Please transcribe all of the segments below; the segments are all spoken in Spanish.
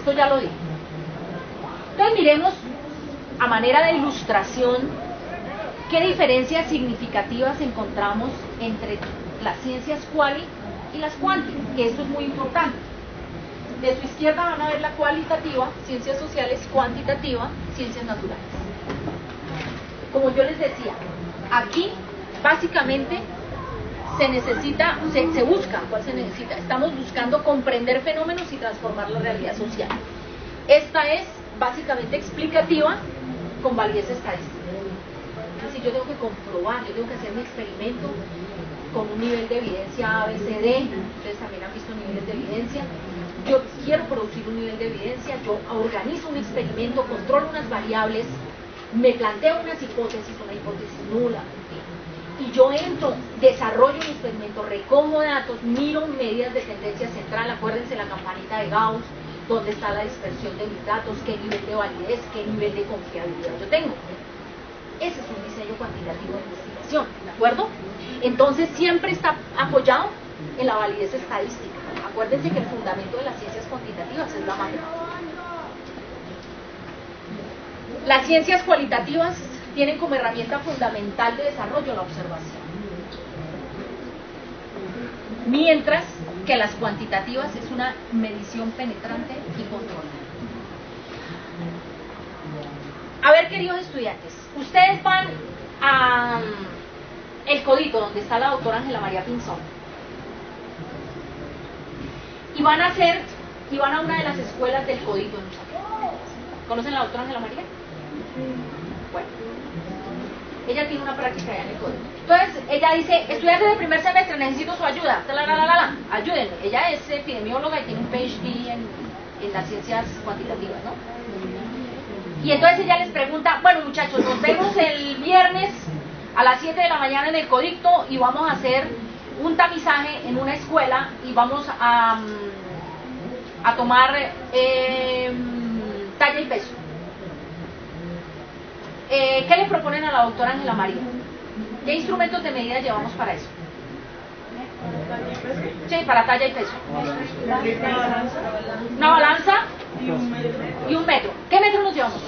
esto ya lo dije. Entonces miremos, a manera de ilustración, qué diferencias significativas encontramos entre las ciencias quali y las quanti, que esto es muy importante. De su izquierda van a ver la cualitativa, ciencias sociales; cuantitativa, ciencias naturales. Como yo les decía, aquí básicamente se necesita, se busca, ¿cuál se necesita? Estamos buscando comprender fenómenos y transformar la realidad social. Esta es básicamente explicativa con validez estadística. Es decir, yo tengo que comprobar, yo tengo que hacer mi experimento con un nivel de evidencia ABCD. Ustedes también han visto niveles de evidencia. Yo quiero producir un nivel de evidencia, yo organizo un experimento, controlo unas variables, me planteo unas hipótesis, una hipótesis nula, y yo entro, desarrollo un experimento, recojo datos, miro medidas de tendencia central. Acuérdense la campanita de Gauss, dónde está la dispersión de mis datos, qué nivel de validez, qué nivel de confiabilidad yo tengo. Ese es un diseño cuantitativo de investigación, ¿de acuerdo? Entonces siempre está apoyado en la validez estadística. Acuérdense que el fundamento de las ciencias cuantitativas es la matemática. Las ciencias cualitativas tienen como herramienta fundamental de desarrollo la observación, mientras que las cuantitativas es una medición penetrante y controlada. A ver, queridos estudiantes, ustedes van a El Codito, donde está la doctora Ángela María Pinzón, y van a una de las escuelas del Codito en Usagua. ¿Conocen a la doctora Ángela María? Bueno, ella tiene una práctica allá en el Codito. Entonces, ella dice: estudiantes de primer semestre, necesito su ayuda. Ayúdenme. Ella es epidemióloga y tiene un PhD en las ciencias cuantitativas, ¿no? Y entonces ella les pregunta: bueno, muchachos, nos vemos el viernes a las 7 de la mañana en el Codito y vamos a hacer un tamizaje en una escuela y vamos a tomar talla y peso. ¿Qué le proponen a la doctora Ángela María? ¿Qué instrumentos de medida llevamos para eso? Sí, para talla y peso. Una balanza y un metro. ¿Qué metro nos llevamos?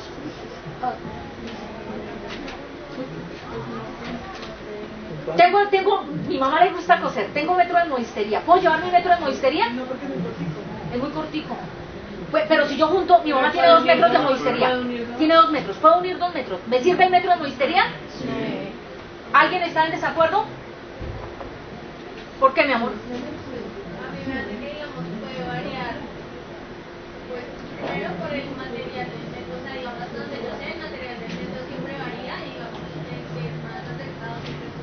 Mi mamá le gusta coser, tengo metro de modistería. ¿Puedo llevar mi metro de modistería? No, porque es muy cortico. Pues, pero si yo junto, mi mamá tiene 2 metros de modistería. Tiene 2 metros, ¿puedo unir 2 metros? ¿Me sirve el metro de modistería? Sí. ¿Alguien está en desacuerdo? ¿Por qué, mi amor? A mí me hace que, digamos, puede variar, pues, primero por el material del metro. O sea, digamos, hasta donde yo sé, el material del metro siempre varía y, digamos, el que es más acercado siempre es.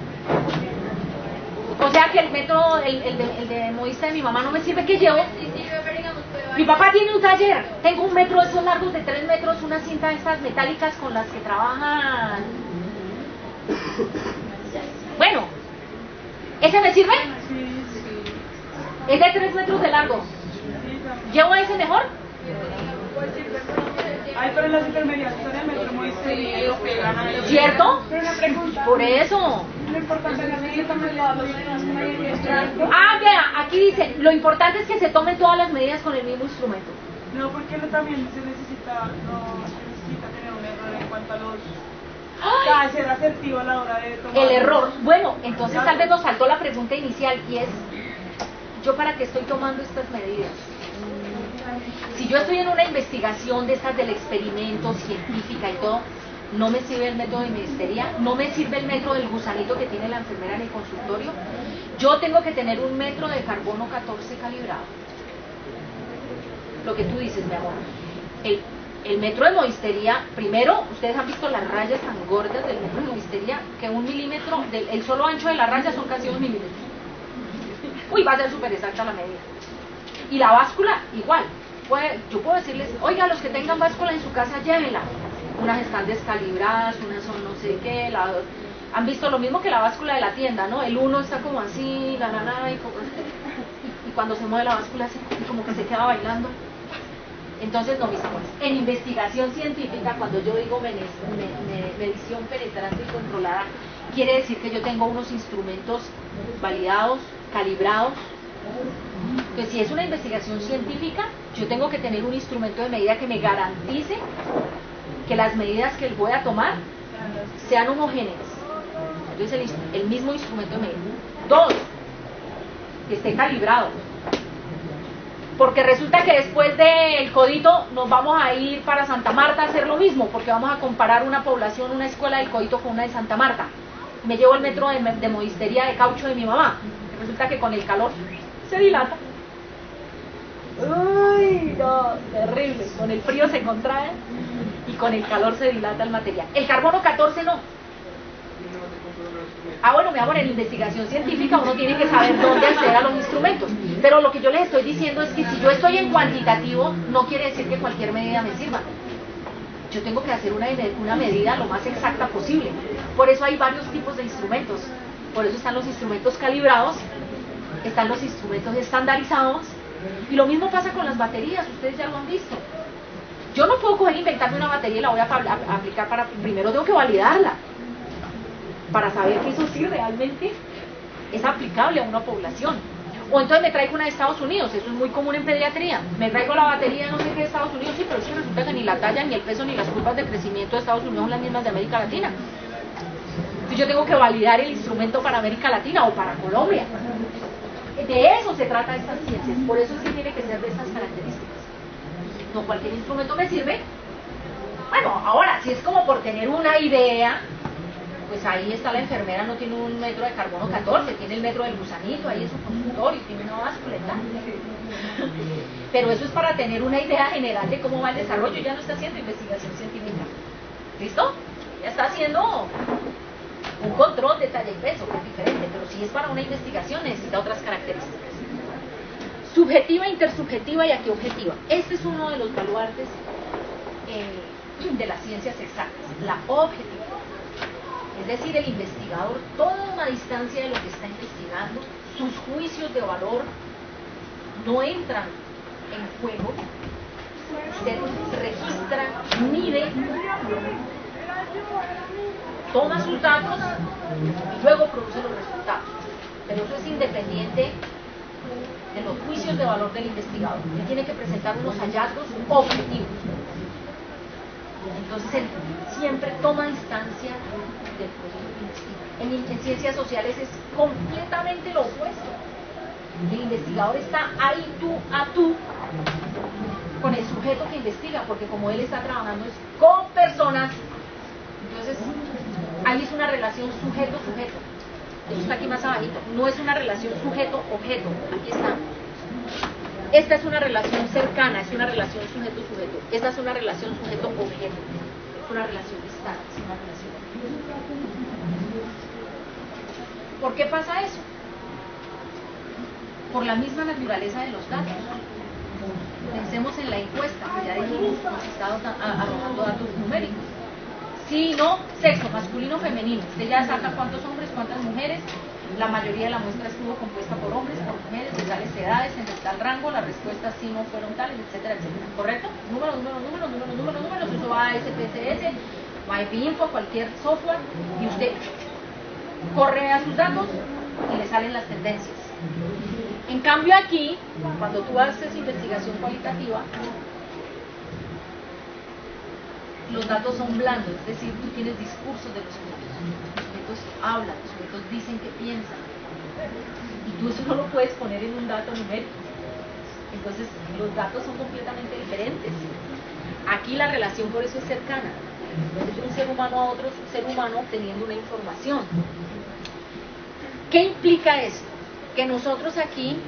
O sea que el metro, el de modista de mi mamá no me sirve. ¿Qué llevo? Sí sirve, pero digamos, puede variar. Mi papá tiene un taller, tengo un metro de esos largos de 3 metros, una cinta de estas metálicas con las que trabajan. Bueno, ¿ese me sirve? Es de 3 metros de largo. ¿Llevo ese mejor? Ay, pero las intermedias son el metro modistería y lo pegan ahí. ¿Cierto? Pero una pregunta. Por eso. Lo importante es que tomen todas las medidas con el instrumento. Ah, vea, aquí dice, lo importante es que se tomen todas las medidas con el mismo instrumento. No, porque también se necesita tener un error en cuanto a los... O sea, ser asertivo a la hora de tomar... El error. Bueno, entonces tal vez nos faltó la pregunta inicial y es: ¿yo para qué estoy tomando estas medidas? Si yo estoy en una investigación de estas del experimento científica y todo, no me sirve el método de modistería, no me sirve el método del gusanito que tiene la enfermera en el consultorio. Yo tengo que tener un metro de carbono 14 calibrado. Lo que tú dices, mi amor. El metro de modistería, primero, ustedes han visto las rayas tan gordas del metro de modistería, que 1 milímetro, el solo ancho de la raya son casi 2 milímetros. Uy, va a ser súper exacta la medida. Y la báscula, igual. Yo puedo decirles: oiga, los que tengan báscula en su casa, llévenla. Unas están descalibradas, unas son no sé qué, han visto lo mismo que la báscula de la tienda, ¿no? El 1 está como así, y cuando se mueve la báscula así, como que se queda bailando. Entonces, no, mis amores, en investigación científica, cuando yo digo medición penetrante y controlada, quiere decir que yo tengo unos instrumentos validados, calibrados, Entonces, si es una investigación científica, yo tengo que tener un instrumento de medida que me garantice que las medidas que voy a tomar sean homogéneas. Entonces, el mismo instrumento de medida. 2, que esté calibrado. Porque resulta que después del Codito nos vamos a ir para Santa Marta a hacer lo mismo, porque vamos a comparar una población, una escuela del Codito con una de Santa Marta. Me llevo el metro de modistería de caucho de mi mamá. Resulta que con el calor se dilata. Uy, no, terrible. Con el frío se contrae y con el calor se dilata el material. El carbono 14 no. Bueno, mi amor, en investigación científica uno tiene que saber dónde acceder a los instrumentos. Pero lo que yo les estoy diciendo es que si yo estoy en cuantitativo, no quiere decir que cualquier medida me sirva. Yo tengo que hacer una medida lo más exacta posible. Por eso hay varios tipos de instrumentos. Por eso están los instrumentos calibrados, están los instrumentos estandarizados, y lo mismo pasa con las baterías, ustedes ya lo han visto. Yo no puedo coger e inventarme una batería y la voy a aplicar para... Primero tengo que validarla, para saber que eso sí realmente es aplicable a una población. O entonces me traigo una de Estados Unidos, eso es muy común en pediatría. Me traigo la batería no sé qué de Estados Unidos, sí, pero es que resulta que ni la talla, ni el peso, ni las curvas de crecimiento de Estados Unidos son las mismas de América Latina. Entonces yo tengo que validar el instrumento para América Latina o para Colombia. De eso se trata estas ciencias, por eso sí tiene que ser de estas características. No cualquier instrumento me sirve. Bueno, ahora, si es como por tener una idea, pues ahí está la enfermera, no tiene un metro de carbono 14, tiene el metro del gusanito ahí en su consultorio, tiene una báscula. Pero eso es para tener una idea general de cómo va el desarrollo. Ya no está haciendo investigación científica. ¿Listo? Ya está haciendo un control de talla y peso, que es diferente, pero si es para una investigación necesita otras características. Subjetiva, intersubjetiva y aquí objetiva. Este es uno de los baluartes de las ciencias exactas, la objetividad. Es decir, el investigador toma una distancia de lo que está investigando, sus juicios de valor no entran en juego, usted registra, mide, toma sus datos y luego produce los resultados. Pero eso es independiente de los juicios de valor del investigador. Él tiene que presentar unos hallazgos objetivos. Entonces él siempre toma distancia del proceso que investiga. En ciencias sociales es completamente lo opuesto. El investigador está ahí tú a tú con el sujeto que investiga, porque como él está trabajando es con personas, entonces ahí es una relación sujeto-sujeto. Eso está aquí más abajito. No es una relación sujeto-objeto. Aquí está. Esta es una relación cercana, es una relación sujeto-sujeto. Esta es una relación sujeto-objeto. Es una relación distante, es una relación. ¿Por qué pasa eso? Por la misma naturaleza de los datos. Pensemos en la encuesta, que ya dijimos, nos está arrojando datos numéricos. Sí, no, sexo, masculino, femenino. Usted ya saca cuántos hombres, cuántas mujeres. La mayoría de la muestra estuvo compuesta por hombres, por mujeres, de tales edades, en tal rango. Las respuestas sí no fueron tales, etcétera, etcétera. ¿Correcto? Números, eso va a SPSS, va a InfoInfo, cualquier software, y usted corre a sus datos y le salen las tendencias. En cambio aquí, cuando tú haces investigación cualitativa, los datos son blandos, es decir, tú tienes discursos de los sujetos. Los sujetos hablan, los sujetos dicen que piensan. Y tú eso no lo puedes poner en un dato numérico. Entonces, los datos son completamente diferentes. Aquí la relación por eso es cercana. Es de un ser humano a otro ser humano obteniendo una información. ¿Qué implica esto? Que nosotros aquí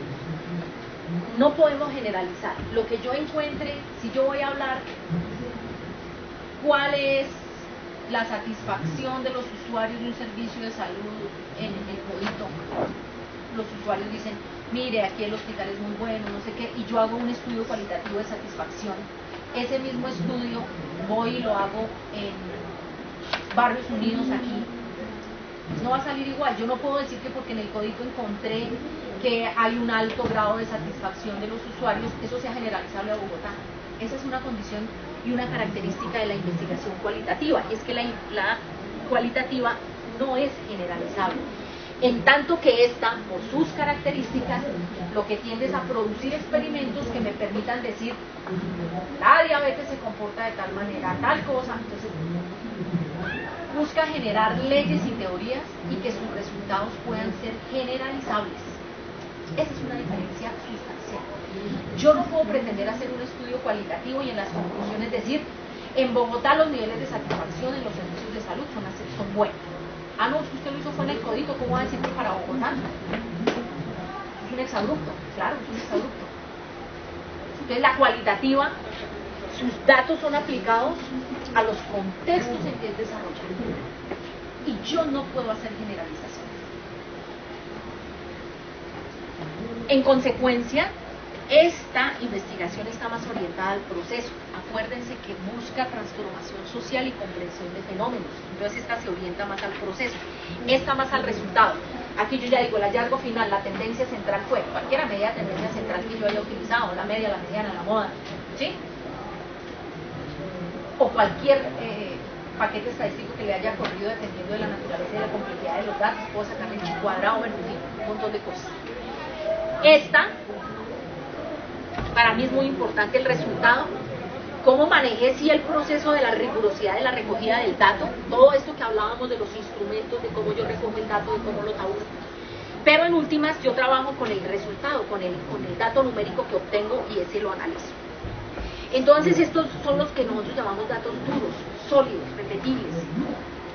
no podemos generalizar. Lo que yo encuentre, si yo voy a hablar cuál es la satisfacción de los usuarios de un servicio de salud en el Codito, los usuarios dicen, mire, aquí el hospital es muy bueno, no sé qué, y yo hago un estudio cualitativo de satisfacción. Ese mismo estudio voy y lo hago en Barrios Unidos aquí, pues no va a salir igual. Yo no puedo decir que porque en el Codito encontré que hay un alto grado de satisfacción de los usuarios, eso sea generalizable a Bogotá. Esa es una condición y una característica de la investigación cualitativa, es que la cualitativa no es generalizable. En tanto que esta, por sus características, lo que tiende es a producir experimentos que me permitan decir, la diabetes se comporta de tal manera, tal cosa. Entonces, busca generar leyes y teorías y que sus resultados puedan ser generalizables. Esa es una diferencia sustancial. Yo no puedo pretender hacer un estudio cualitativo y en las conclusiones decir, en Bogotá los niveles de satisfacción en los servicios de salud son buenos. Ah, no, usted lo hizo fue en el código, ¿cómo va a decir que para Bogotá? Es un exabrupto, claro, es un exabrupto. Entonces la cualitativa, sus datos son aplicados a los contextos en que es desarrollado. Y yo no puedo hacer generalizaciones. En consecuencia, esta investigación está más orientada al proceso. Acuérdense que busca transformación social y comprensión de fenómenos. Entonces esta se orienta más al proceso, esta más al resultado. Aquí yo ya digo, el hallazgo final, la tendencia central fue cualquiera media tendencia central que yo haya utilizado, la media, la mediana, la moda, ¿sí? O cualquier paquete estadístico que le haya corrido dependiendo de la naturaleza y la complejidad de los datos, puedo sacarle el chi cuadrado, bueno, en fin, un montón de cosas. Esta, para mí es muy importante el resultado, cómo manejé sí el proceso de la rigurosidad de la recogida del dato, todo esto que hablábamos de los instrumentos, de cómo yo recojo el dato, de cómo lo tabulo. Pero en últimas yo trabajo con el resultado, con el dato numérico que obtengo y ese lo analizo. Entonces estos son los que nosotros llamamos datos duros, sólidos, repetibles.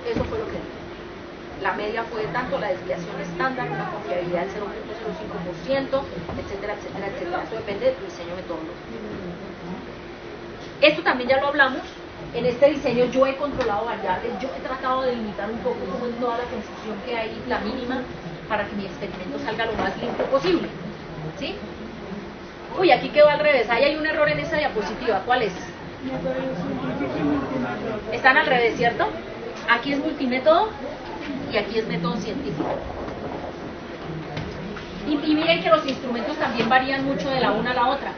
Eso fue lo que dije. La media fue de tanto, la desviación estándar, una confiabilidad del 0.05%, etcétera, etcétera, etcétera. Eso depende de tu diseño metodológico. Esto también ya lo hablamos. En este diseño yo he controlado variables, yo he tratado de limitar un poco como en toda la confusión que hay, la mínima, para que mi experimento salga lo más limpio posible. ¿Sí? Uy, aquí quedó al revés, ahí hay un error en esa diapositiva. ¿Cuál es? Están al revés, ¿cierto? Aquí es multimétodo y aquí es método científico. Y miren que los instrumentos también varían mucho de la una a la otra.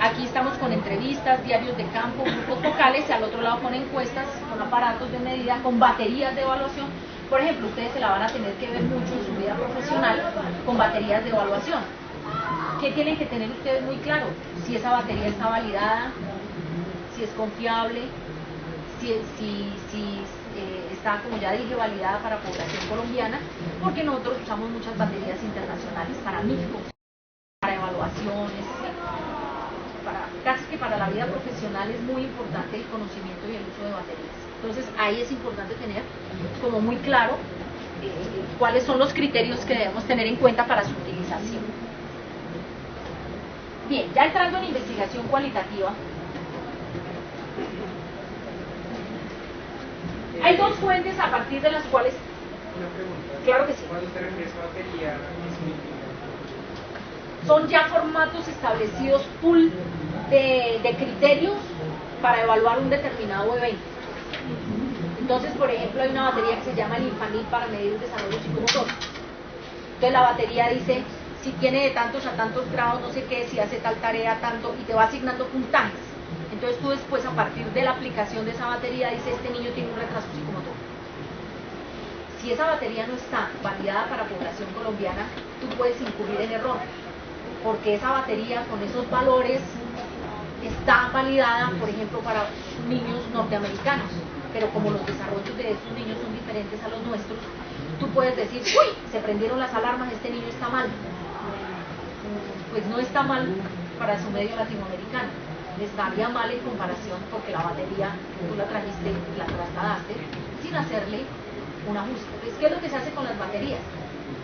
Aquí estamos con entrevistas, diarios de campo, grupos vocales, y al otro lado con encuestas, con aparatos de medida, con baterías de evaluación. Por ejemplo, ustedes se la van a tener que ver mucho en su vida profesional con baterías de evaluación. ¿Qué tienen que tener ustedes muy claro? Si esa batería está validada, si es confiable, si está, como ya dije, validada para población colombiana, porque nosotros usamos muchas baterías internacionales para México, para evaluaciones, casi que para la vida profesional es muy importante el conocimiento y el uso de baterías. Entonces ahí es importante tener como muy claro cuáles son los criterios que debemos tener en cuenta para su utilización. Bien, ya entrando en investigación cualitativa, hay dos fuentes a partir de las cuales... Una pregunta. Claro que sí. Cuando te refieres a batería, ¿qué significa? Son ya formatos establecidos full de criterios para evaluar un determinado evento. Entonces, por ejemplo, hay una batería que se llama el Infanil para medir el desarrollo psicomotor. Entonces la batería dice si tiene de tantos a tantos grados, no sé qué, si hace tal tarea, tanto, y te va asignando puntajes. Entonces tú después, a partir de la aplicación de esa batería, dices, este niño tiene un retraso psicomotor. Si esa batería no está validada para población colombiana, tú puedes incurrir en error, porque esa batería con esos valores está validada, por ejemplo, para niños norteamericanos, pero como los desarrollos de estos niños son diferentes a los nuestros, tú puedes decir, uy, se prendieron las alarmas, este niño está mal. Pues no está mal para su medio latinoamericano, estaría mal en comparación porque la batería tú la trajiste, la trasladaste sin hacerle un ajuste. Entonces, ¿qué es lo que se hace con las baterías?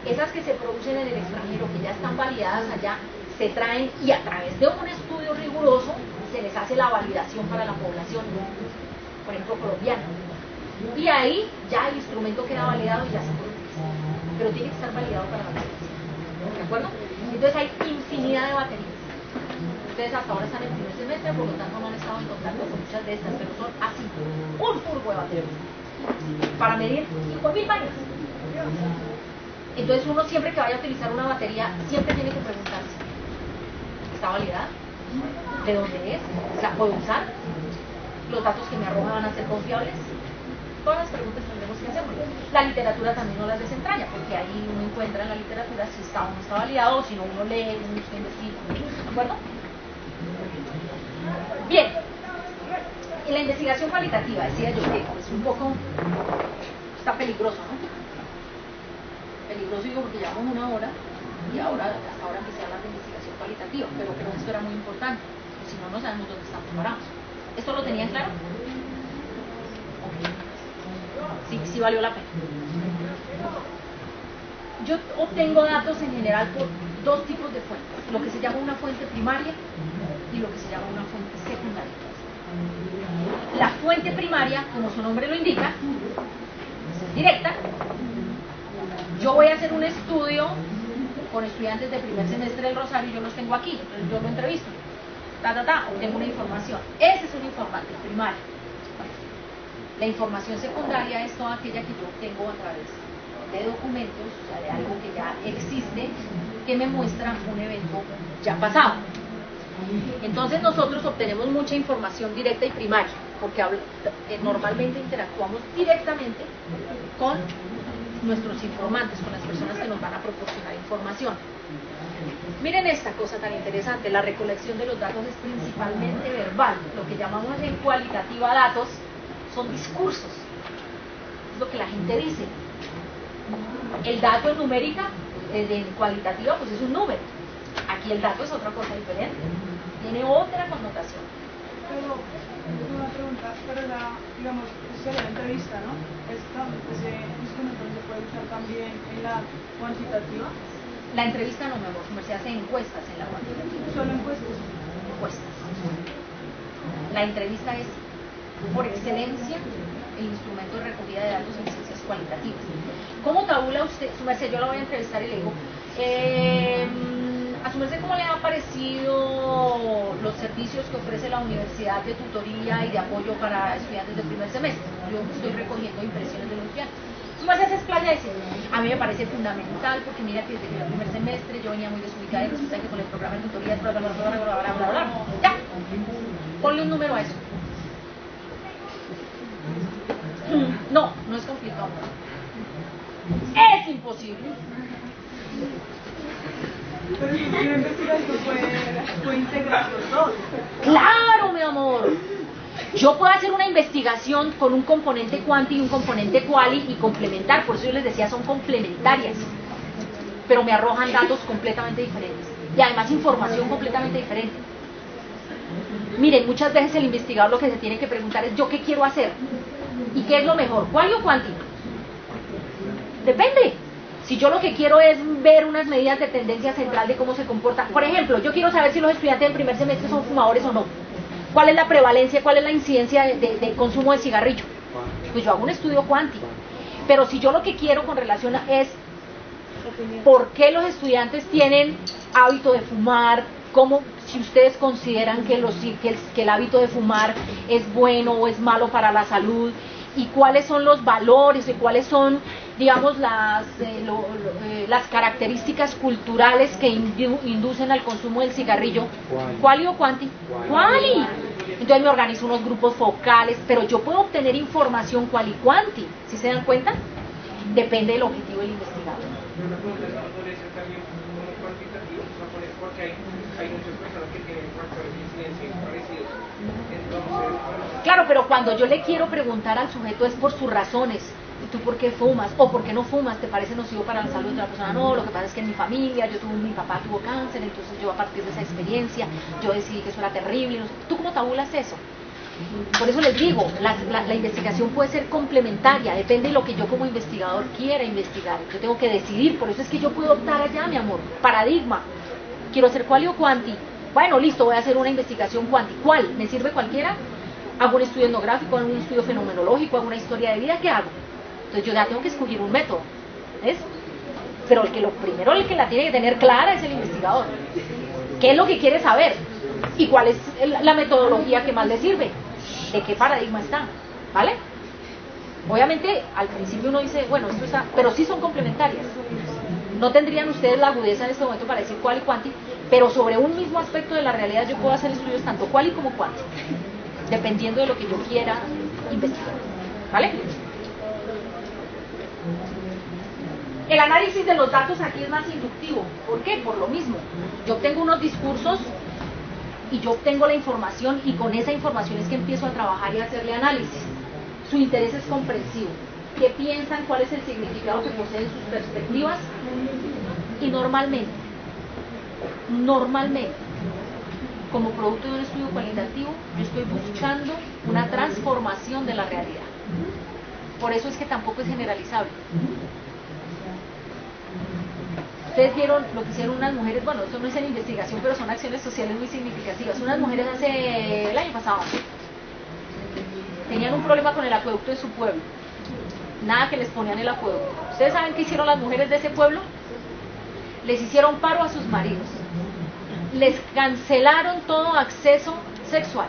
Esas que se producen en el extranjero, que ya están validadas allá, se traen y a través de un estudio riguroso se les hace la validación para la población, por ejemplo, colombiana. Y ahí ya el instrumento queda validado y ya se puede utilizar. Pero tiene que estar validado para la población. ¿De acuerdo? Entonces hay infinidad de baterías. Ustedes hasta ahora están en primer semestre, por lo tanto no han estado en contacto con muchas de estas, pero son así, un furgo de baterías para medir 5.000 vainas. Entonces uno siempre que vaya a utilizar una batería, siempre tiene que preguntarse, ¿está validada? ¿De dónde es? ¿La puedo usar? ¿Los datos que me arroja van a ser confiables? Todas las preguntas tendremos que hacer. La literatura también no las desentraña, porque ahí uno encuentra en la literatura si está o no está validado, o si no uno lee, uno investiga. ¿De acuerdo? Bien. Y la investigación cualitativa, decía yo que es un poco, está peligroso, ¿no? Peligroso digo porque llevamos una hora y ahora, hasta ahora empecé a hablar de investigación cualitativa, pero creo que esto era muy importante, porque si no, no sabemos dónde estamos parados. ¿Esto lo tenían claro? Sí, sí valió la pena. Yo obtengo datos en general por dos tipos de fuentes, lo que se llama una fuente primaria y lo que se llama una fuente secundaria. La fuente primaria, como su nombre lo indica, es directa. Yo voy a hacer un estudio con estudiantes de primer semestre del Rosario y yo los tengo aquí, yo lo entrevisto, obtengo una información. Ese es un informante primario. La información secundaria es toda aquella que yo obtengo a través de documentos, o sea, de algo que ya existe, que me muestra un evento ya pasado. Entonces nosotros obtenemos mucha información directa y primaria, porque normalmente interactuamos directamente con nuestros informantes, con las personas que nos van a proporcionar información. Miren esta cosa tan interesante, la recolección de los datos es principalmente verbal, lo que llamamos en cualitativa datos son discursos, es lo que la gente dice. El dato en numérica, en cualitativa, pues es un número. Aquí el dato es otra cosa diferente, tiene otra connotación. Pero, una pregunta, pero digamos, sería la entrevista, ¿no? Ese instrumento se puede usar también en la cuantitativa. La entrevista no, mi amor, se hace encuestas en la cuantitativa. Solo encuestas. Encuestas. La entrevista es, por excelencia, el instrumento de recogida de datos en ciencias cualitativas. ¿Cómo tabula usted? Su merced, yo la voy a entrevistar y le digo, a su merced, ¿cómo le han parecido los servicios que ofrece la universidad de tutoría y de apoyo para estudiantes del primer semestre? Yo estoy recogiendo impresiones de los estudiantes. Su merced se explaya y dice, a mí me parece fundamental porque mira que desde el primer semestre yo venía muy desubicada y resulta que con el programa de tutoría ya, ponle un número a eso. No, no es complicado. Es imposible. Pero si quiero investigar esto puede integrar los dos. Claro, mi amor. Yo puedo hacer una investigación con un componente cuanti y un componente quali y complementar, por eso yo les decía son complementarias, pero me arrojan datos completamente diferentes y además información completamente diferente. Miren, muchas veces el investigador lo que se tiene que preguntar es ¿yo qué quiero hacer? ¿Y qué es lo mejor? ¿Quali o cuanti? Depende. Si yo lo que quiero es ver unas medidas de tendencia central de cómo se comporta, por ejemplo, yo quiero saber si los estudiantes del primer semestre son fumadores o no. ¿Cuál es la prevalencia, cuál es la incidencia de consumo de cigarrillo? Pues yo hago un estudio cuanti. Pero si yo lo que quiero con relación es por qué los estudiantes tienen hábito de fumar, cómo, si ustedes consideran que el hábito de fumar es bueno o es malo para la salud, y cuáles son los valores y cuáles son, digamos, las características culturales que inducen al consumo del cigarrillo. ¿Quali o cuanti? Quali. Entonces me organizo unos grupos focales, pero yo puedo obtener información quali cuanti. ¿Sí se dan cuenta? Depende del objetivo del investigador. Pero la pregunta es, ¿no podría ser también como cuantitativo? Porque hay muchas personas que tienen factores de incidencia parecidos. Entonces, claro, pero cuando yo le quiero preguntar al sujeto es por sus razones. ¿Tú por qué fumas? ¿O por qué no fumas? ¿Te parece nocivo para la salud de la persona? No, lo que pasa es que en mi familia, mi papá tuvo cáncer, entonces yo a partir de esa experiencia, yo decidí que eso era terrible. ¿Tú cómo tabulas eso? Por eso les digo, la investigación puede ser complementaria, depende de lo que yo como investigador quiera investigar. Yo tengo que decidir, por eso es que yo puedo optar allá, mi amor. Paradigma. ¿Quiero hacer quali o cuanti? Bueno, listo, voy a hacer una investigación cuanti. ¿Cuál? ¿Me sirve cualquiera? ¿Hago un estudio etnográfico, hago un estudio fenomenológico, hago una historia de vida? ¿Qué hago? Entonces yo ya tengo que escoger un método, ¿ves? Pero el que la tiene que tener clara es el investigador. ¿Qué es lo que quiere saber? ¿Y cuál es la metodología que más le sirve? ¿De qué paradigma está? ¿Vale? Obviamente, al principio uno dice, bueno, esto está... Pero sí son complementarias. No tendrían ustedes la agudeza en este momento para decir quali y cuanti, pero sobre un mismo aspecto de la realidad yo puedo hacer estudios tanto quali como cuanti, dependiendo de lo que yo quiera investigar. ¿Vale? El análisis de los datos aquí es más inductivo. ¿Por qué? Por lo mismo. Yo obtengo unos discursos y yo obtengo la información y con esa información es que empiezo a trabajar y a hacerle análisis. Su interés es comprensivo. ¿Qué piensan? ¿Cuál es el significado que poseen sus perspectivas? Y normalmente, como producto de un estudio cualitativo, yo estoy buscando una transformación de la realidad. Por eso es que tampoco es generalizable. Ustedes vieron lo que hicieron unas mujeres, bueno, eso no es en investigación, pero son acciones sociales muy significativas. Unas mujeres el año pasado tenían un problema con el acueducto de su pueblo. Nada que les ponían el acueducto. ¿Ustedes saben qué hicieron las mujeres de ese pueblo? Les hicieron paro a sus maridos. Les cancelaron todo acceso sexual.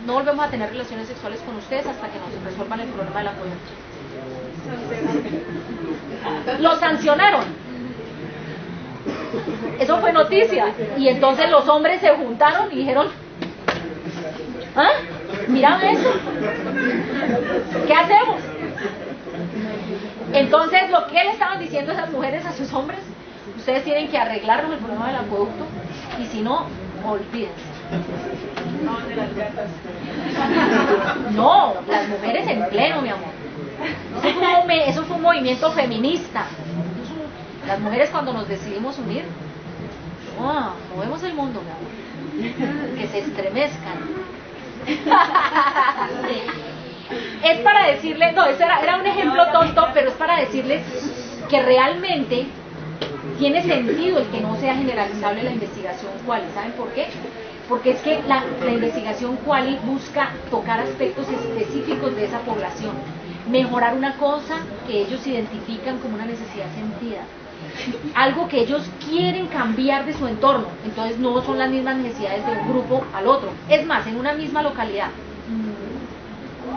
No volvemos a tener relaciones sexuales con ustedes hasta que nos resuelvan el problema del acueducto. Los sancionaron. Eso fue noticia. Y entonces los hombres se juntaron y dijeron, ¿ah? Mira eso. ¿Qué hacemos? Entonces, lo que le estaban diciendo esas mujeres a sus hombres, ustedes tienen que arreglarnos el problema del acueducto y si no, olvídense. No, las mujeres en pleno, mi amor. Eso fue un movimiento feminista. Las mujeres cuando nos decidimos unir, movemos el mundo, mi amor. Que se estremezcan. Es para decirles, no, eso era un ejemplo tonto, pero es para decirles que realmente tiene sentido el que no sea generalizable la investigación quali. ¿Saben por qué? Porque es que la investigación quali busca tocar aspectos específicos de esa población, mejorar una cosa que ellos identifican como una necesidad sentida, algo que ellos quieren cambiar de su entorno. Entonces no son las mismas necesidades de un grupo al otro. Es más, en una misma localidad,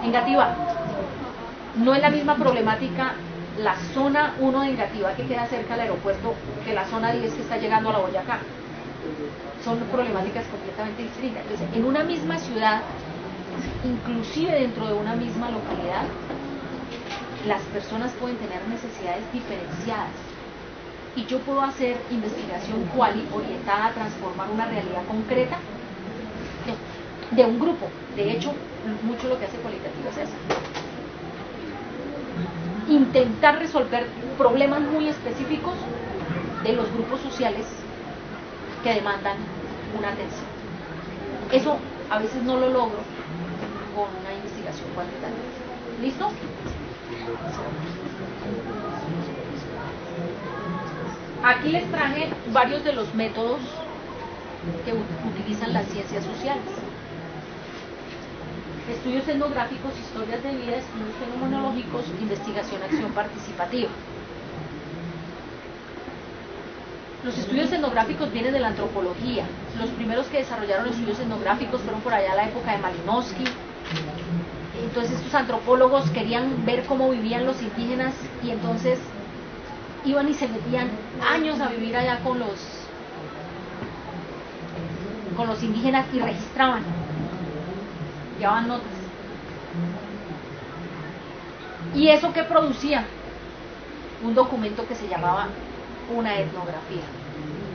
en Engativá, no es la misma problemática la zona 1 de Engativá, que queda cerca del aeropuerto, que la zona 10 que está llegando a la Boyacá. Son problemáticas completamente distintas. Entonces, en una misma ciudad, inclusive dentro de una misma localidad, las personas pueden tener necesidades diferenciadas. Y yo puedo hacer investigación quali orientada a transformar una realidad concreta de un grupo. De hecho, mucho lo que hace cualitativo es eso. Intentar resolver problemas muy específicos de los grupos sociales que demandan una atención. Eso a veces no lo logro con una investigación cuantitativa. ¿Listo? Aquí les traje varios de los métodos que utilizan las ciencias sociales. Estudios etnográficos, historias de vida, estudios fenomenológicos, investigación, acción participativa. Los estudios etnográficos vienen de la antropología. Los primeros que desarrollaron estudios etnográficos fueron por allá a la época de Malinowski. Entonces estos antropólogos querían ver cómo vivían los indígenas y entonces iban y se metían años a vivir allá con los indígenas y registraban, llevaban notas. ¿Y eso qué producía? Un documento que se llamaba una etnografía,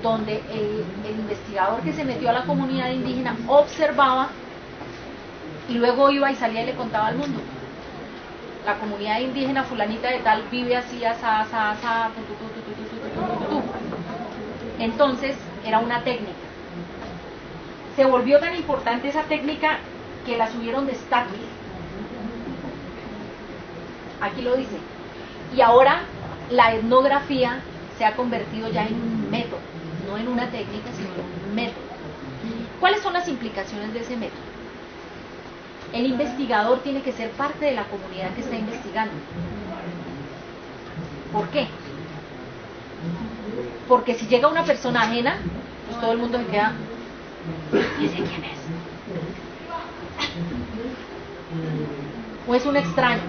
donde el investigador que se metió a la comunidad indígena observaba y luego iba y salía y le contaba al mundo. La comunidad indígena fulanita de tal vive así, asá, asá, asá, tu, tu, tu, tu, tu, tu, tu, tu, tu. Entonces era una técnica. Se volvió tan importante esa técnica que la subieron de estatus. Aquí lo dice. Y ahora la etnografía se ha convertido ya en un método, no en una técnica, sino en un método. ¿Cuáles son las implicaciones de ese método? El investigador tiene que ser parte de la comunidad que está investigando. ¿Por qué? Porque si llega una persona ajena, pues todo el mundo se queda, ¿y ese quién es? O es un extraño.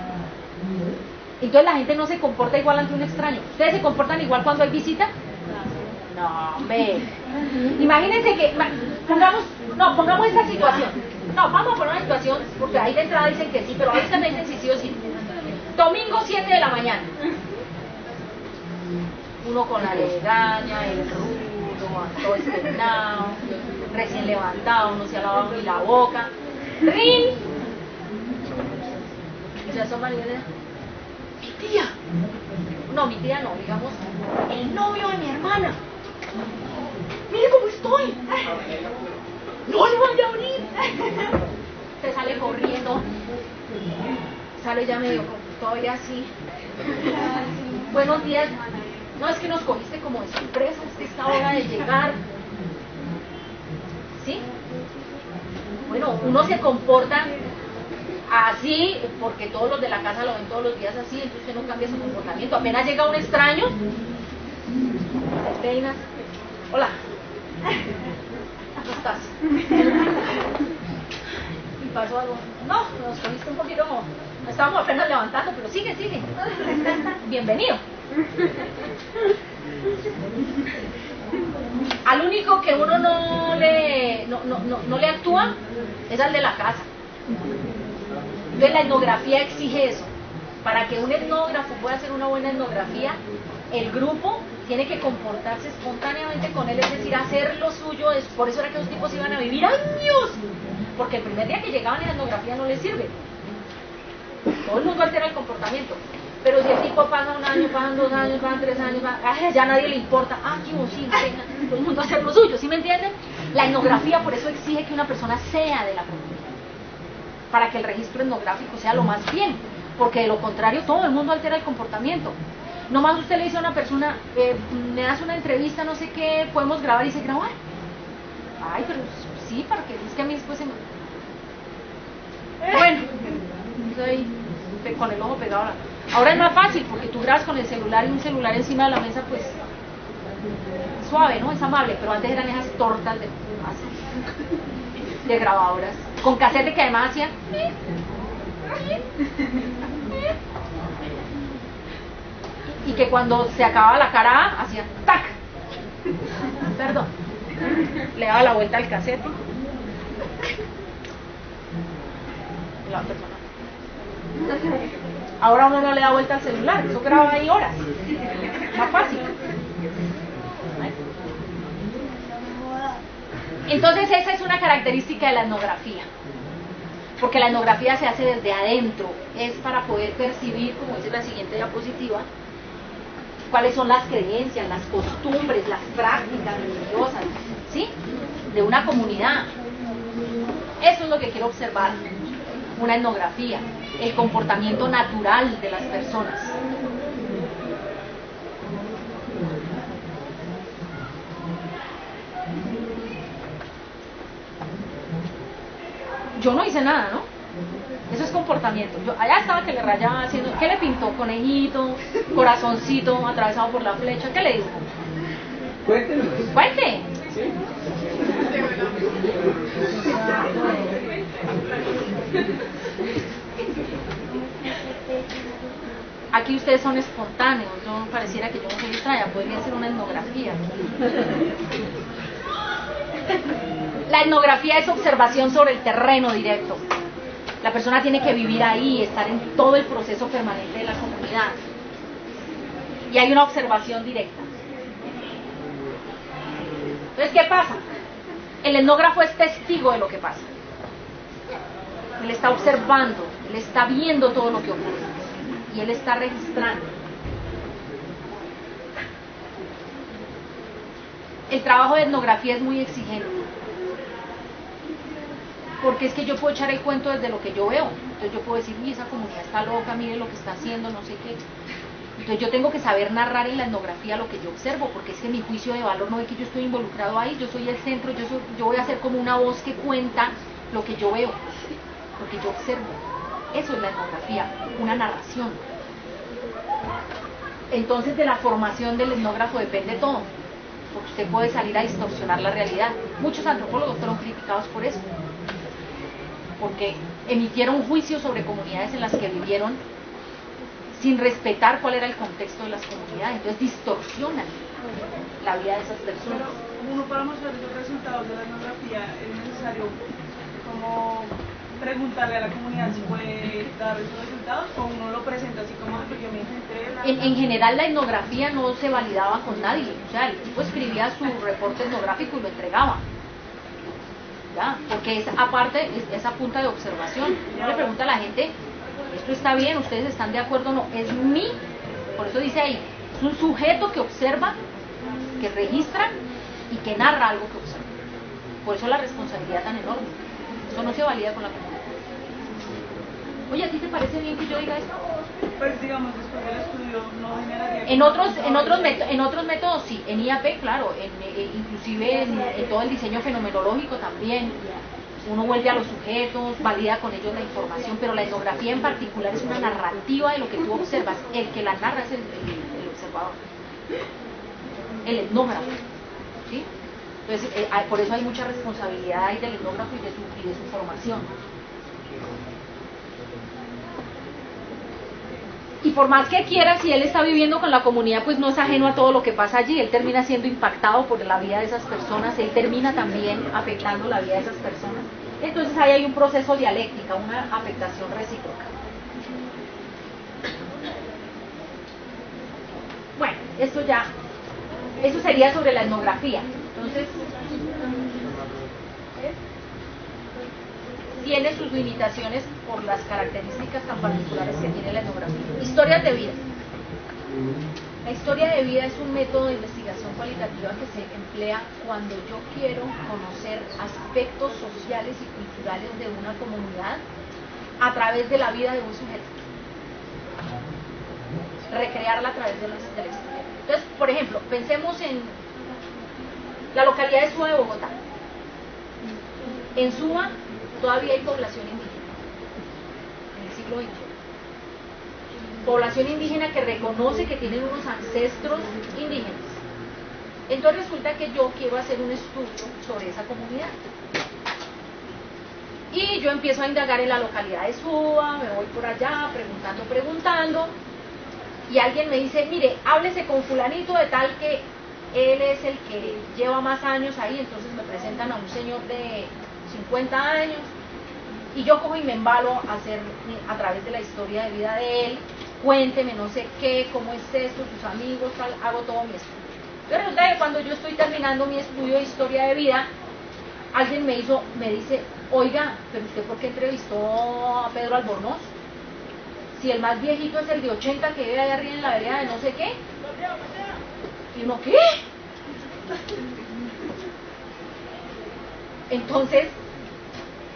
Entonces la gente no se comporta igual ante un extraño. ¿Ustedes se comportan igual cuando hay visita? No, hombre. Imagínense que, pongamos esta situación. No, vamos a poner una situación, porque ahí de entrada dicen que sí, pero ahorita me dicen si sí o sí. Domingo 7 de la mañana. uno con la legaña, el rudo, todo espeinado, recién levantado, no se ha lavado ni la boca. ¡Rin! Y se asoma y dice, mi tía. No, mi tía no, digamos, el novio de mi hermana. Mire cómo estoy. No le vaya a abrir. Se sale corriendo. Sale ya medio todavía así. Buenos días. No, es que nos cogiste como de sorpresa, es que está hora de llegar. ¿Sí? Bueno, uno se comporta así porque todos los de la casa lo ven todos los días así, entonces usted no cambia su comportamiento. Apenas llega un extraño, te peinas. Hola. ¿Cómo estás? Y pasó algo. No, nos cogiste un poquito, estábamos apenas levantando, pero sigue. Bienvenido. Al único que uno no le actúa es al de la casa. Entonces la etnografía exige eso. Para que un etnógrafo pueda hacer una buena etnografía, el grupo tiene que comportarse espontáneamente con él, es decir, hacer lo suyo. Por eso era que los tipos iban a vivir años, porque el primer día que llegaban en la etnografía no les sirve. Todo el mundo altera el comportamiento. Pero si el tipo pasa un año, pasan 2 años, pasan 3 años, ya a nadie le importa. Sí, todo el mundo hace lo suyo, ¿sí me entienden? La etnografía por eso exige que una persona sea de la comunidad, para que el registro etnográfico sea lo más bien, porque de lo contrario todo el mundo altera el comportamiento. Nomás usted le dice a una persona, me das una entrevista, no sé qué, podemos grabar, y dice, ¿grabar? Ay, pero sí, para que es que a mí después se me... Bueno, estoy con el ojo pegado. Ahora es más fácil porque tú grabas con el celular y un celular encima de la mesa, pues suave, ¿no? Es amable, pero antes eran esas tortas de grabadoras con casete que además hacían y que cuando se acababa la cara A hacía tac, perdón, le daba la vuelta al casete y la persona. Ahora uno no le da vuelta al celular, eso graba ahí horas, más fácil. Entonces esa es una característica de la etnografía, porque la etnografía se hace desde adentro, es para poder percibir, como dice la siguiente diapositiva, cuáles son las creencias, las costumbres, las prácticas religiosas, ¿sí?, de una comunidad. Eso es lo que quiero observar, una etnografía, el comportamiento natural de las personas. Yo no hice nada, ¿no? Eso es comportamiento. Allá estaba que le rayaba haciendo... ¿Qué le pintó? Conejito, corazoncito atravesado por la flecha. ¿Qué le dijo? Cuéntenos. ¡Cuente! ¿Sí? Aquí ustedes son espontáneos. Yo pareciera que yo no soy extraña. Podría hacer una etnografía. La etnografía es observación sobre el terreno directo. La persona tiene que vivir ahí, estar en todo el proceso permanente de la comunidad. Y hay una observación directa. Entonces, ¿qué pasa? El etnógrafo es testigo de lo que pasa. Él está observando, él está viendo todo lo que ocurre. Y él está registrando. El trabajo de etnografía es muy exigente. Porque es que yo puedo echar el cuento desde lo que yo veo. Entonces yo puedo decir, uy, esa comunidad está loca, mire lo que está haciendo, no sé qué. Entonces yo tengo que saber narrar en la etnografía lo que yo observo, porque es que mi juicio de valor no es que yo estoy involucrado ahí, yo soy el centro, yo voy a ser como una voz que cuenta lo que yo veo, lo que yo observo. Eso es la etnografía, una narración. Entonces de la formación del etnógrafo depende todo, porque usted puede salir a distorsionar la realidad. Muchos antropólogos fueron criticados por eso, porque emitieron juicios sobre comunidades en las que vivieron sin respetar cuál era el contexto de las comunidades. Entonces distorsionan la vida de esas personas. Pero uno para mostrar los resultados de la etnografía es necesario como preguntarle a la comunidad si puede dar esos resultados o uno lo presenta así como que yo me encontré En general la etnografía no se validaba con nadie, o sea, el tipo escribía su reporte etnográfico y lo entregaba. ¿Ya? Porque es aparte, es a punta de observación. Uno le pregunta a la gente, ¿esto está bien? ¿Ustedes están de acuerdo o no? Es por eso dice ahí, es un sujeto que observa, que registra y que narra algo que observa. Por eso la responsabilidad tan enorme. Eso no se valida con la comunidad. Oye, ¿a ti te parece bien que yo diga esto? Pues digamos, después del estudio no generaría... En otros métodos sí, en IAP, claro, inclusive en todo el diseño fenomenológico también. Uno vuelve a los sujetos, valida con ellos la información, pero la etnografía en particular es una narrativa de lo que tú observas. El que la narra es el observador, el etnógrafo, ¿sí? Entonces, por eso hay mucha responsabilidad ahí del etnógrafo y de su formación. Y por más que quiera, si él está viviendo con la comunidad, pues no es ajeno a todo lo que pasa allí. Él termina siendo impactado por la vida de esas personas, él termina también afectando la vida de esas personas. Entonces ahí hay un proceso dialéctico, una afectación recíproca. Bueno, eso sería sobre la etnografía. Entonces, tiene sus limitaciones por las características tan particulares que tiene la etnografía. Historias de vida. La historia de vida es un método de investigación cualitativa que se emplea cuando yo quiero conocer aspectos sociales y culturales de una comunidad a través de la vida de un sujeto. Recrearla a través de la historia. Entonces, por ejemplo, pensemos en la localidad de Suba de Bogotá. En Suba todavía hay población indígena, en el siglo XXI. Población indígena que reconoce que tienen unos ancestros indígenas. Entonces resulta que yo quiero hacer un estudio sobre esa comunidad. Y yo empiezo a indagar en la localidad de Suba, me voy por allá preguntando, y alguien me dice, mire, háblese con fulanito de tal que él es el que lleva más años ahí. Entonces me presentan a un señor de 50 años y yo cojo y me embalo a hacer a través de la historia de vida de él, cuénteme no sé qué, cómo es esto, sus amigos, tal, hago todo mi estudio. Pero resulta que cuando yo estoy terminando mi estudio de historia de vida, alguien me dice, oiga, pero usted ¿por qué entrevistó a Pedro Albornoz? Si el más viejito es el de 80 que vive allá arriba en la vereda de no sé qué. Y uno, ¿qué? Entonces,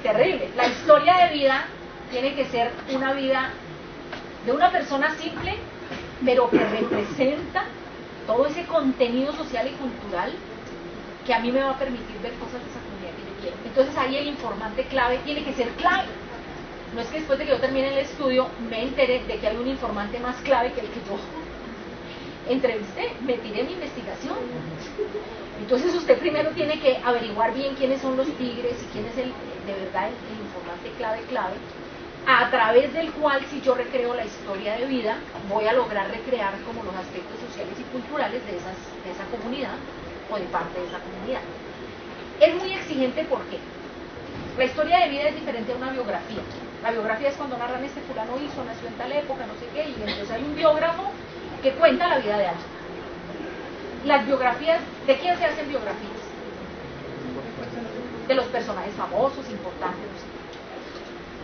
terrible. La historia de vida tiene que ser una vida de una persona simple, pero que representa todo ese contenido social y cultural que a mí me va a permitir ver cosas de esa comunidad que yo quiero. Entonces ahí el informante clave tiene que ser clave. No es que después de que yo termine el estudio me entere de que hay un informante más clave que el que yo entrevisté, me tiré mi investigación. Entonces usted primero tiene que averiguar bien quiénes son los tigres y quién es de verdad el informante clave, a través del cual, si yo recreo la historia de vida, voy a lograr recrear como los aspectos sociales y culturales de esa comunidad o de parte de esa comunidad. Es muy exigente porque la historia de vida es diferente a una biografía. La biografía es cuando narran este fulano nació en tal época, no sé qué, y entonces hay un biógrafo que cuenta la vida de alguien. Las biografías, ¿de quién se hacen biografías? De los personajes famosos, importantes, no sé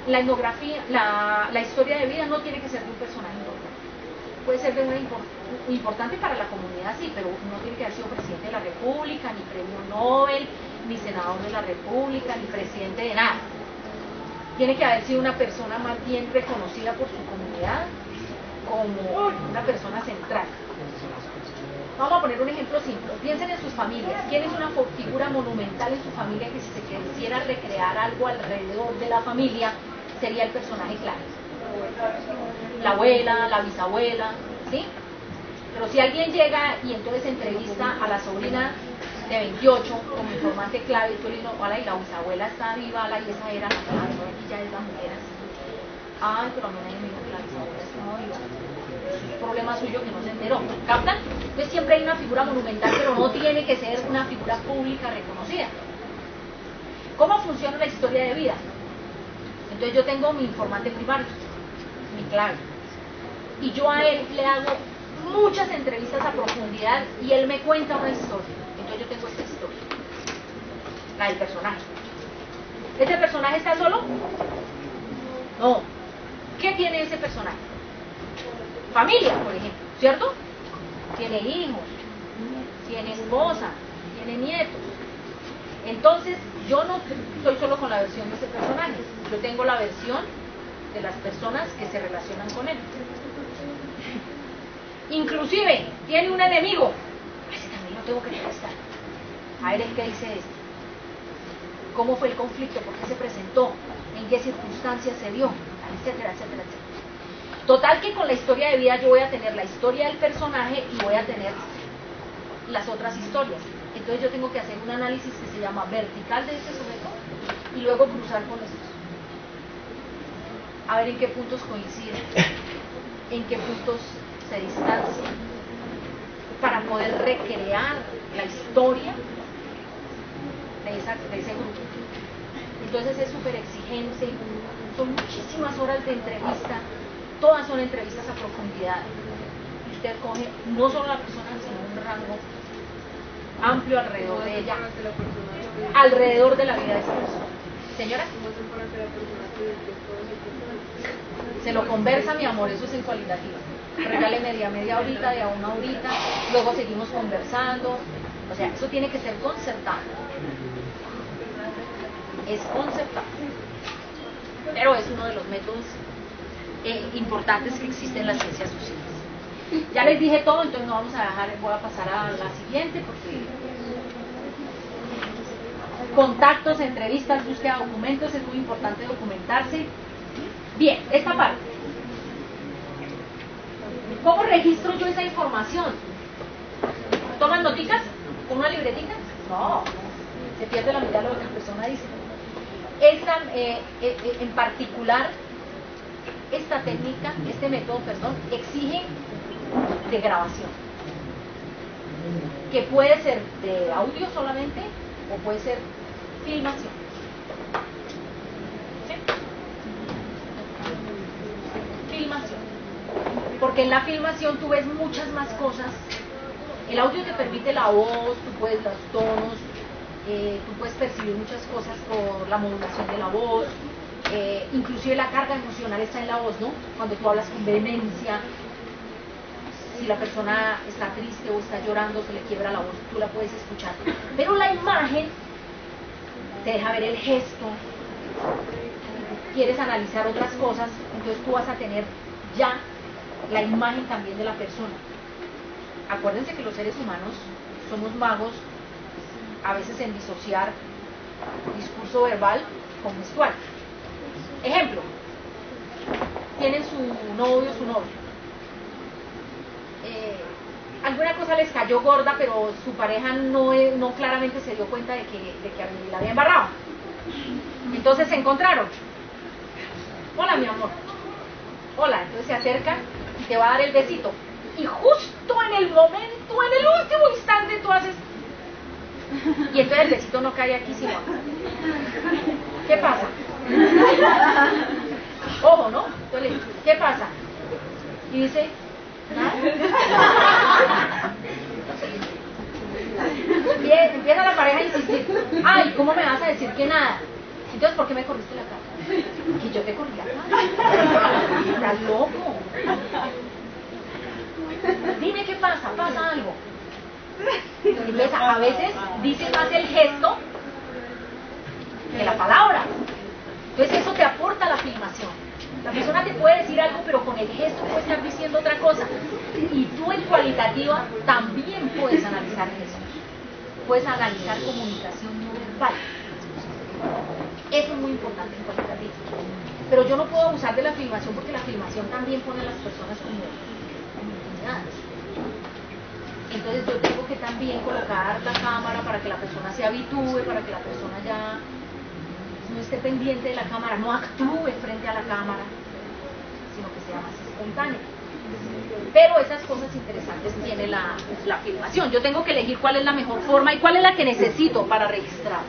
qué. La etnografía, la historia de vida no tiene que ser de un personaje importante. Puede ser de una importante para la comunidad, sí, pero no tiene que haber sido presidente de la República, ni premio Nobel, ni senador de la República, ni presidente de nada. Tiene que haber sido una persona más bien reconocida por su comunidad como una persona central. Vamos a poner un ejemplo simple. Piensen en sus familias. ¿Quién es una figura monumental en su familia que si se quisiera recrear algo alrededor de la familia sería el personaje clave? La abuela, la bisabuela, ¿sí? Pero si alguien llega y entonces entrevista a la sobrina de 28 como informante clave, y tú le dices, hola, y la bisabuela está viva, y esa era la madre, y ya es la mujer así. Ay, pero a mí nadie me dijo que la bisabuela estaba viva. Es un problema suyo que no se enteró. ¿Captan? Entonces siempre hay una figura monumental, pero no tiene que ser una figura pública reconocida. ¿Cómo funciona la historia de vida? Entonces yo tengo mi informante primario, mi clave, y yo a él le hago muchas entrevistas a profundidad y él me cuenta una historia. Entonces yo tengo esta historia, la del personaje. ¿Ese personaje está solo? No. ¿Qué tiene ese personaje? Familia, por ejemplo, ¿cierto? Tiene hijos, tiene esposa, tiene nietos. Entonces yo no estoy solo con la versión de ese personaje, yo tengo la versión de las personas que se relacionan con él. Inclusive tiene un enemigo, ese también lo tengo que entrevistar. A ver qué dice esto, cómo fue el conflicto, por qué se presentó, en qué circunstancias se dio, etcétera, etcétera, etcétera. Total que con la historia de vida yo voy a tener la historia del personaje y voy a tener las otras historias. Entonces yo tengo que hacer un análisis que se llama vertical de este sujeto y luego cruzar con estos. A ver en qué puntos coinciden, en qué puntos se distancian, para poder recrear la historia de ese grupo. Entonces es súper exigente, son muchísimas horas de entrevista, todas son entrevistas a profundidad. Y usted coge no solo a la persona, sino un rango amplio alrededor de ella, alrededor de la vida de esa persona. Señora, se lo conversa, mi amor, eso es en cualitativa. Regale media horita, de a una horita, luego seguimos conversando. O sea, eso tiene que ser concertado. Es concertado. Pero es uno de los métodos importantes que existen en las ciencias sociales. Ya les dije todo, entonces no vamos a dejar, voy a pasar a la siguiente porque contactos, entrevistas, búsqueda de documentos, es muy importante documentarse. Bien, esta parte. ¿Cómo registro yo esa información? ¿Toman notitas con una libretita? No, se pierde la mitad de lo que la persona dice. Esta, en particular, esta técnica, este método, perdón, exige de grabación, que puede ser de audio solamente o puede ser filmación. ¿Sí? Filmación. Porque en la filmación tú ves muchas más cosas. El audio te permite la voz, tú puedes los tonos, tú puedes percibir muchas cosas por la modulación de la voz, inclusive la carga emocional está en la voz, ¿no? Cuando tú hablas con vehemencia, si la persona está triste o está llorando, se le quiebra la voz, tú la puedes escuchar. Pero la imagen te deja ver el gesto, quieres analizar otras cosas, entonces tú vas a tener ya la imagen también de la persona. Acuérdense que los seres humanos somos magos a veces en disociar discurso verbal con gestual. Ejemplo, tienen su novio, su novia. Alguna cosa les cayó gorda, pero su pareja no claramente se dio cuenta de que la había embarrado. Entonces se encontraron. Hola, mi amor. Hola, entonces se acerca y te va a dar el besito. Y justo en el momento, en el último instante, tú haces... Y entonces el besito no cae aquí, sino acá. ¿Qué pasa? Ojo, ¿no? Entonces le digo, ¿qué pasa? Y dice, nada. Y empieza la pareja a insistir, ay, ¿cómo me vas a decir que nada? Entonces, ¿por qué me corriste la cara? Que yo te corrí la cara. Estás loco. Dime qué pasa, pasa algo. Entonces, a veces dice más el gesto que la palabra. Entonces eso te aporta la filmación. La persona te puede decir algo, pero con el gesto puede estar diciendo otra cosa. Y tú en cualitativa también puedes analizar gestos. Puedes analizar comunicación no verbal. Eso es muy importante en cualitativa. Pero yo no puedo abusar de la filmación porque la filmación también pone a las personas como intimidadas. Entonces yo tengo que también colocar la cámara para que la persona se habitúe, para que la persona ya no esté pendiente de la cámara, no actúe frente a la cámara, sino que sea más espontánea. Pero esas cosas interesantes tiene la filmación. Yo tengo que elegir cuál es la mejor forma y cuál es la que necesito para registrar.